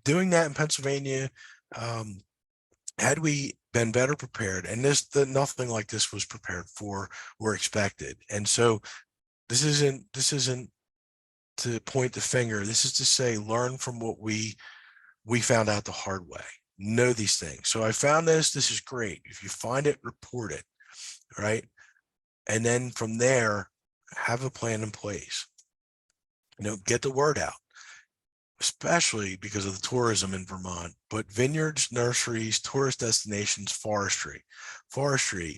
Doing that in Pennsylvania, had we been better prepared, and nothing like this was prepared for or expected. And so this isn't to point the finger. This is to say, learn from what we found out the hard way. Know these things. So I found this is great. If you find it, report it, right? And then from there, have a plan in place. Get the word out, especially because of the tourism in Vermont, but vineyards, nurseries, tourist destinations, forestry.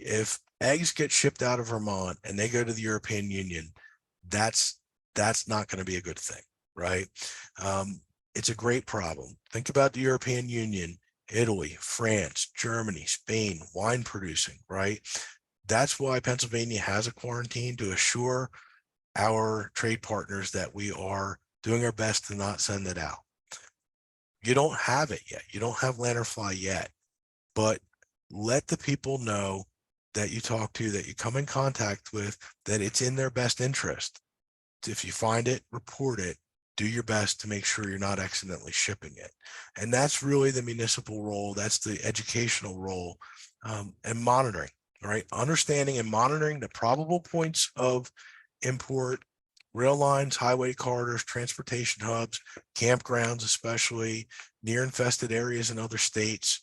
If eggs get shipped out of Vermont and they go to the European Union, that's not going to be a good thing, right? It's a great problem. Think about the European Union. Italy, France, Germany, Spain, wine producing, right? That's why Pennsylvania has a quarantine, to assure our trade partners that we are doing our best to not send it out. You don't have it yet. You don't have lanternfly yet, but let the people know that you talk to, that you come in contact with, that it's in their best interest. If you find it, report it. Do your best to make sure you're not accidentally shipping it. And that's really the municipal role. That's the educational role, and monitoring, All right, understanding and monitoring the probable points of import, rail lines, highway corridors, transportation hubs, campgrounds, especially near infested areas in other states.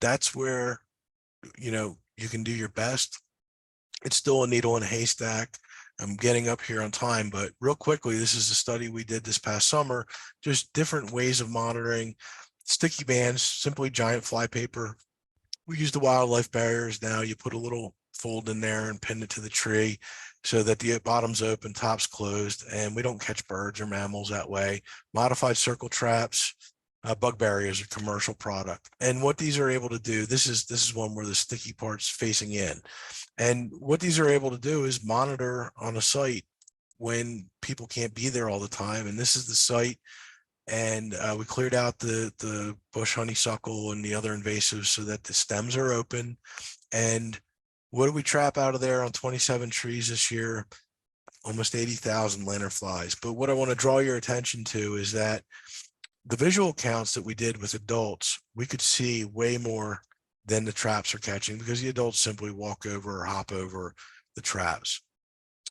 That's where, you can do your best. It's still a needle in a haystack. I'm getting up here on time, but real quickly, this is a study we did this past summer, just different ways of monitoring. Sticky bands, simply giant flypaper. We use the wildlife barriers now. You put a little fold in there and pin it to the tree so that the bottom's open, top's closed, and we don't catch birds or mammals that way. Modified circle traps, bug barriers, a commercial product. And what these are able to do, this is one where the sticky part's facing in. And what these are able to do is monitor on a site when people can't be there all the time. And this is the site. And we cleared out the bush honeysuckle and the other invasives so that the stems are open. And what do we trap out of there on 27 trees this year? Almost 80,000 lanternflies. But what I want to draw your attention to is that the visual counts that we did with adults, we could see way more than the traps are catching because the adults simply walk over or hop over the traps.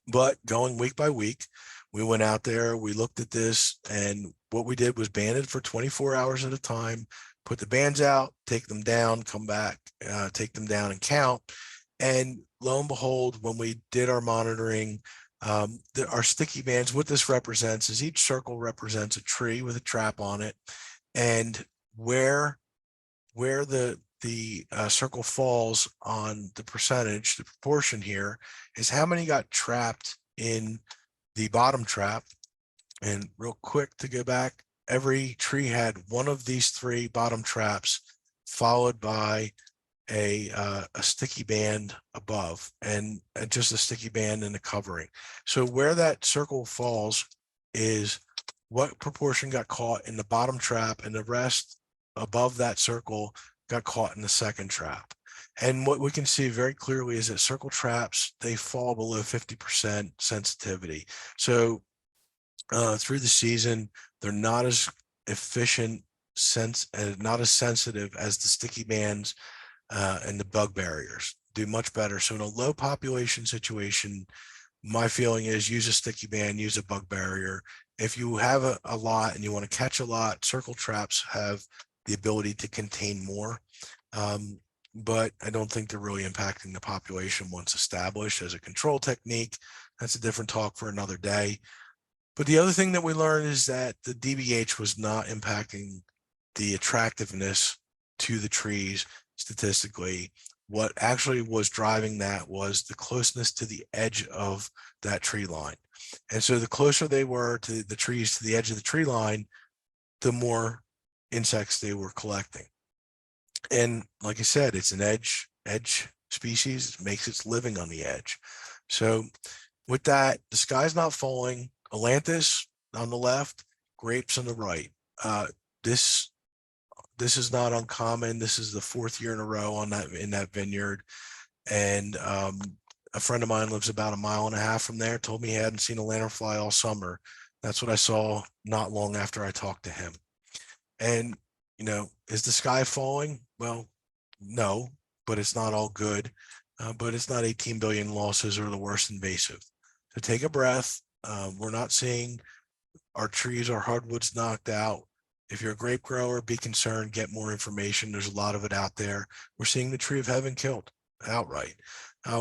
But going week by week, we went out there, we looked at this, and what we did was band it for 24 hours at a time, put the bands out, take them down, come back, take them down and count. And lo and behold, when we did our monitoring, our sticky bands, what this represents is each circle represents a tree with a trap on it. And where the circle falls on the percentage, the proportion here is how many got trapped in the bottom trap. And real quick to go back, every tree had one of these three bottom traps followed by a sticky band above and just a sticky band and a covering. So where that circle falls is what proportion got caught in the bottom trap, and the rest above that circle got caught in the second trap. And what we can see very clearly is that circle traps, they fall below 50% sensitivity. So through the season, they're not as efficient, not as sensitive as the sticky bands and the bug barriers. Do much better. So in a low population situation, my feeling is use a sticky band, use a bug barrier. If you have a lot and you want to catch a lot, circle traps have the ability to contain more. But I don't think they're really impacting the population once established as a control technique. That's a different talk for another day. But the other thing that we learned is that the DBH was not impacting the attractiveness to the trees statistically. What actually was driving that was the closeness to the edge of that tree line. And so the closer they were to the trees to the edge of the tree line, the more insects they were collecting. And like I said, it's an edge species. It makes its living on the edge. So with that, the sky's not falling. Ailanthus on the left, grapes on the right. This is not uncommon. This is the fourth year in a row on that in that vineyard. And a friend of mine lives about 1.5 miles from there, told me he hadn't seen a lanternfly all summer. That's what I saw not long after I talked to him. And, is the sky falling? Well, no, but it's not all good. But it's not 18 billion losses or the worst invasive. So take a breath. We're not seeing our trees, our hardwoods knocked out. If you're a grape grower, be concerned, get more information. There's a lot of it out there. We're seeing the tree of heaven killed outright.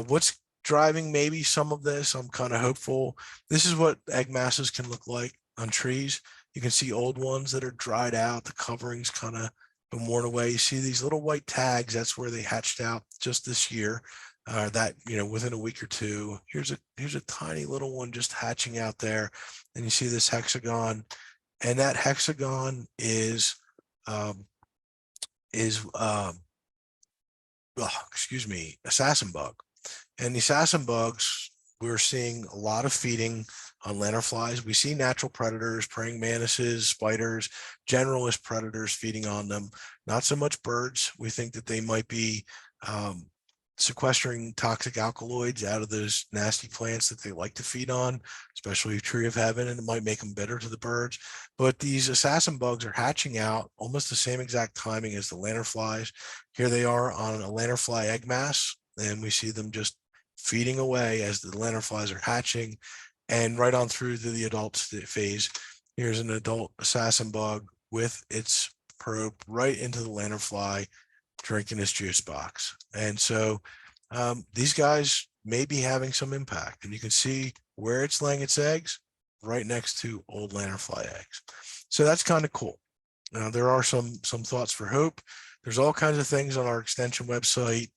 What's driving maybe some of this? I'm kind of hopeful. This is what egg masses can look like on trees. You can see old ones that are dried out. The coverings kind of been worn away. You see these little white tags. That's where they hatched out just this year. That within a week or two. Here's a tiny little one just hatching out there, and you see this hexagon, and that hexagon is assassin bug. And the assassin bugs, we're seeing a lot of feeding on lanternflies. We see natural predators, praying mantises, spiders, generalist predators feeding on them. Not so much birds. We think that they might be sequestering toxic alkaloids out of those nasty plants that they like to feed on, especially tree of heaven, and it might make them bitter to the birds. But these assassin bugs are hatching out almost the same exact timing as the lanternflies. Here they are on a lanternfly egg mass. and we see them just feeding away as the lanternflies are hatching, and right on through to the adult phase. Here's an adult assassin bug with its probe right into the lanternfly, drinking its juice box. And so these guys may be having some impact, and you can see where it's laying its eggs right next to old lanternfly eggs. So that's kind of cool. Now, there are some thoughts for hope. There's all kinds of things on our extension website.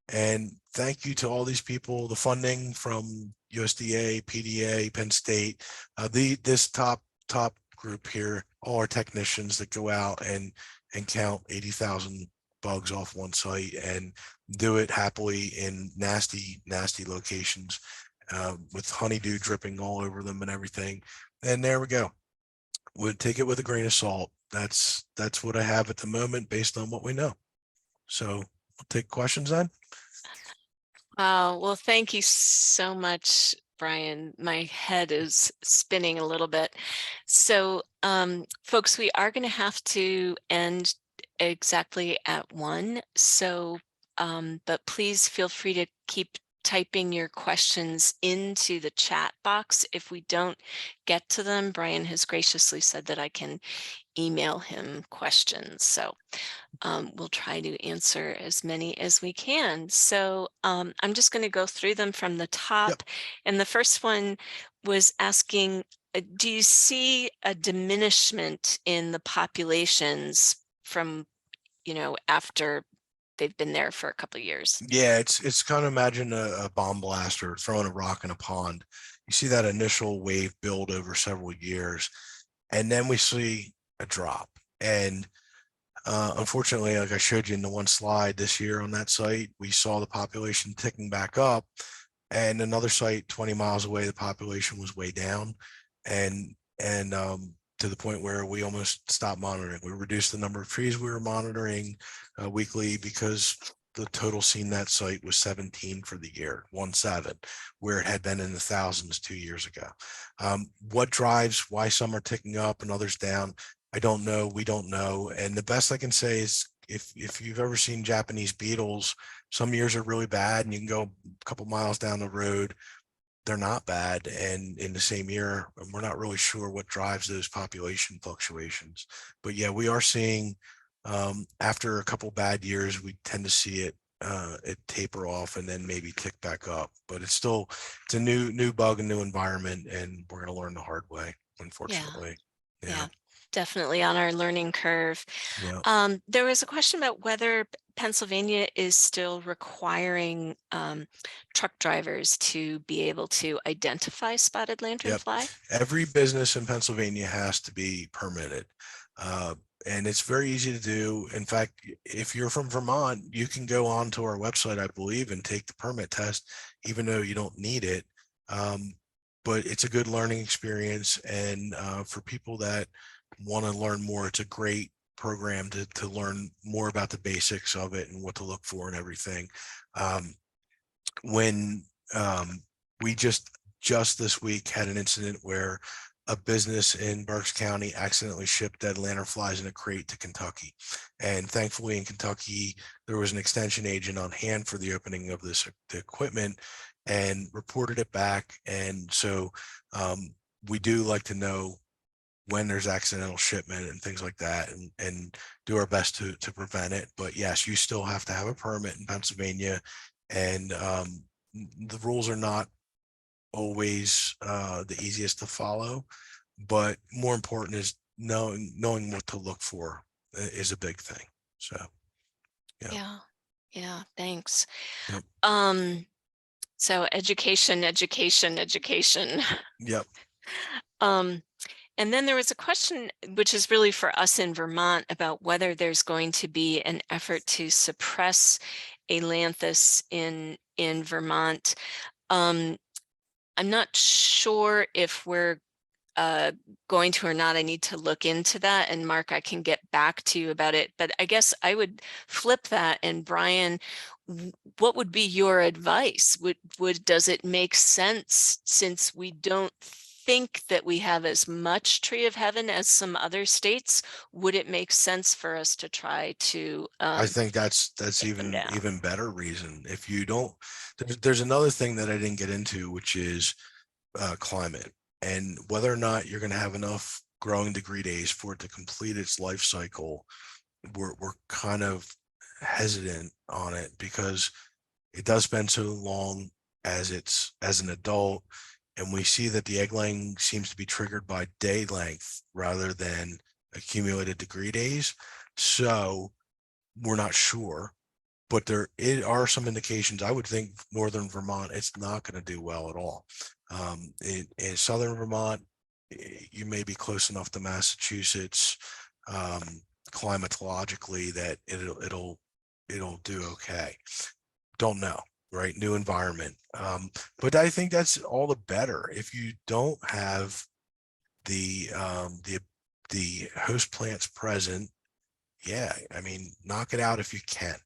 And thank you to all these people, the funding from USDA, PDA, Penn State, this top group here, all our technicians that go out and count 80,000 bugs off one site and do it happily in nasty locations with honeydew dripping all over them and everything. And there we go. We'll take it with a grain of salt. That's what I have at the moment based on what we know. So we'll take questions then. Well, thank you so much, Brian. My head is spinning a little bit. So, folks, we are going to have to end exactly at 1. So, but please feel free to keep typing your questions into the chat box. If we don't get to them, Brian has graciously said that I can email him questions. So we'll try to answer as many as we can. So I'm just going to go through them from the top. Yep. And the first one was asking, do you see a diminishment in the populations from, after they've been there for a couple of years? Yeah, it's kind of imagine a bomb blaster throwing a rock in a pond. You see that initial wave build over several years, and then we see a drop. And unfortunately, like I showed you in the one slide this year on that site, we saw the population ticking back up, and another site 20 miles away, the population was way down, and to the point where we almost stopped monitoring. We reduced the number of trees we were monitoring weekly because the total seen that site was 17 for the year, 17, where it had been in the thousands 2 years ago. What drives why some are ticking up and others down? I don't know. We don't know. And the best I can say is if you've ever seen Japanese beetles, some years are really bad and you can go a couple miles down the road, they're not bad. And in the same year, we're not really sure what drives those population fluctuations. But yeah, we are seeing after a couple bad years, we tend to see it taper off and then maybe tick back up. But it's a new bug, a new environment, and we're going to learn the hard way, unfortunately. Yeah, definitely on our learning curve. Yeah. There was a question about whether Pennsylvania is still requiring truck drivers to be able to identify spotted Yep. lanternfly. Every business in Pennsylvania has to be permitted. And it's very easy to do. In fact, if you're from Vermont, you can go on to our website, I believe, and take the permit test, even though you don't need it. But it's a good learning experience. And for people that want to learn more, it's a great program to learn more about the basics of it and what to look for and everything. When we just this week had an incident where a business in Berks County accidentally shipped dead lanternflies in a crate to Kentucky. And thankfully in Kentucky, there was an extension agent on hand for the opening of the equipment and reported it back. And so we do like to know when there's accidental shipment and things like that, and do our best to prevent it. But yes, you still have to have a permit in Pennsylvania, and the rules are not always the easiest to follow, but more important is knowing what to look for is a big thing. So yeah, thanks. Yep. So education. Yep. And then there was a question, which is really for us in Vermont, about whether there's going to be an effort to suppress Ailanthus in Vermont. I'm not sure if we're going to or not. I need to look into that, and Mark, I can get back to you about it. But I guess I would flip that, and Brian, what would be your advice? Does it make sense, since we don't think that we have as much tree of heaven as some other states, would it make sense for us to try to I think that's take them down? even better reason. If you don't, there's another thing that I didn't get into, which is climate, and whether or not you're going to have enough growing degree days for it to complete its life cycle. We're kind of hesitant on it because it does spend so long as an adult, and we see that the egg laying seems to be triggered by day length rather than accumulated degree days. So we're not sure, but there are some indications. I would think northern Vermont, it's not going to do well at all. In southern Vermont, you may be close enough to Massachusetts climatologically that it'll do okay. Don't know, right? New environment. But I think that's all the better if you don't have the host plants present. Yeah, I mean, knock it out if you can,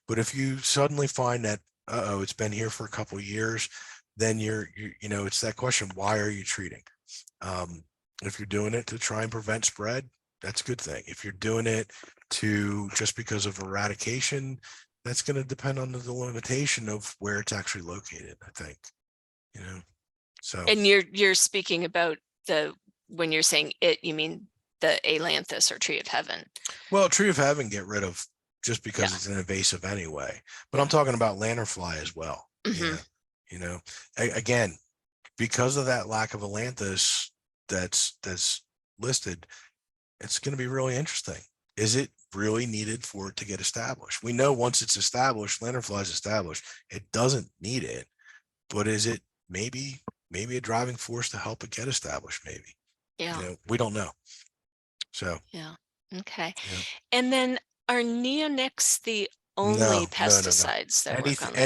But if you suddenly find that, it's been here for a couple of years, then it's that question: why are you treating? If you're doing it to try and prevent spread, that's a good thing. If you're doing it to just because of eradication, that's going to depend on the delimitation of where it's actually located, I think. So. And you're speaking about when you're saying it, you mean the ailanthus or tree of heaven? Well, tree of heaven, get rid of just because Yeah. it's an invasive anyway. But I'm talking about lanternfly as well. Mm-hmm. Yeah. Again, because of that lack of ailanthus that's listed, it's going to be really interesting. Is it really needed for it to get established? We know once it's established, lanternfly is established, it doesn't need it. But is it maybe a driving force to help it get established? Maybe. Yeah. We don't know. So. Yeah. Okay. Yeah. And then are neonics the No, only no. pesticides that work on lanternfly?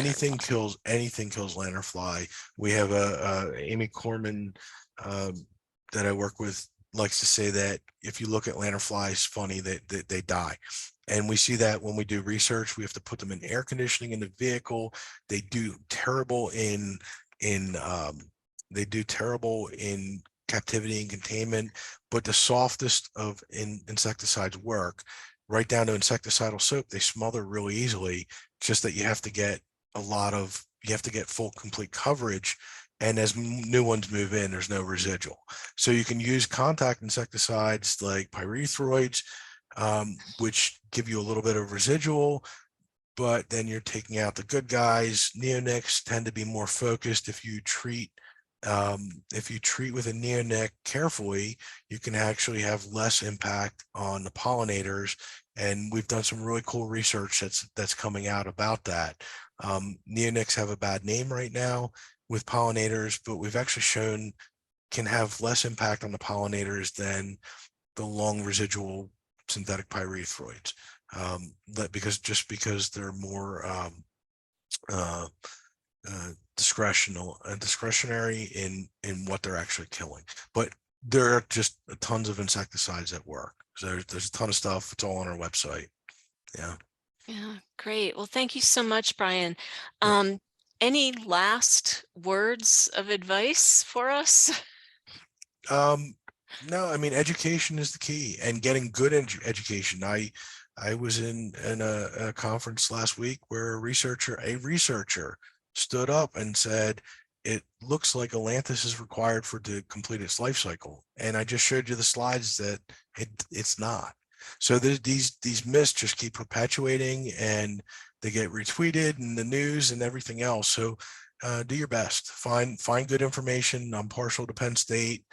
Anything kills lanternfly. We have a Amy Corman that I work with likes to say that if you look at lanternflies, funny that they die. And we see that when we do research, we have to put them in air conditioning in the vehicle. They do terrible in captivity and containment, but the softest of insecticides work. Right down to insecticidal soap, they smother really easily. Just that you have to get full complete coverage, and as new ones move in, there's no residual. So you can use contact insecticides like pyrethroids, which give you a little bit of residual, but then you're taking out the good guys. Neonics tend to be more focused. If you treat with a neonic carefully, you can actually have less impact on the pollinators. And we've done some really cool research that's coming out about that. Neonics have a bad name right now with pollinators, but we've actually shown can have less impact on the pollinators than the long residual synthetic pyrethroids, because they're more discretionary in what they're actually killing. But there are just tons of insecticides that work. So there's a ton of stuff. It's all on our website. Yeah. Yeah, great. Well, thank you so much, Brian. Yeah. Any last words of advice for us? No, I mean, education is the key, and getting good education. I was in a conference last week where a researcher stood up and said, it looks like ailanthus is required for to complete its life cycle. And I just showed you the slides that it's not. So these myths just keep perpetuating, and they get retweeted in the news and everything else. So do your best. Find good information. I'm partial to Penn State.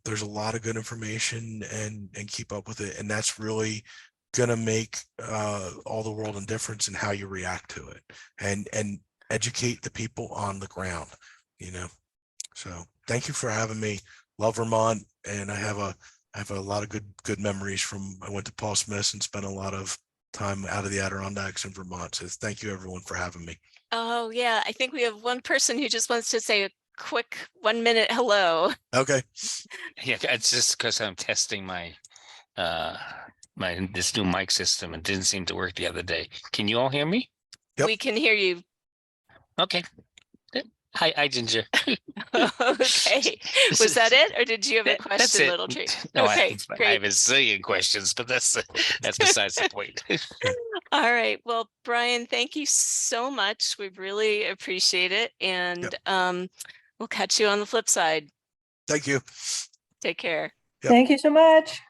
There's a lot of good information, and keep up with it. And that's really gonna make all the world in difference in how you react to it, and educate the people on the ground. So thank you for having me. Love Vermont, and I have a lot of good memories from. I went to Paul Smith's and spent a lot of time out of the Adirondacks in Vermont. So thank you everyone for having me. Oh, yeah. I think we have one person who just wants to say a quick 1-minute hello. Okay. Yeah, it's just because I'm testing my this new mic system. It didn't seem to work the other day. Can you all hear me? Yep. We can hear you. Okay. Hi, Ginger. Okay, was that it, or did you have a That's question, it. Little Tree? No, Okay, I great. have a zillion questions, but that's besides the point. All right, well, Brian, thank you so much. We really appreciate it, and we'll catch you on the flip side. Thank you. Take care. Yep. Thank you so much.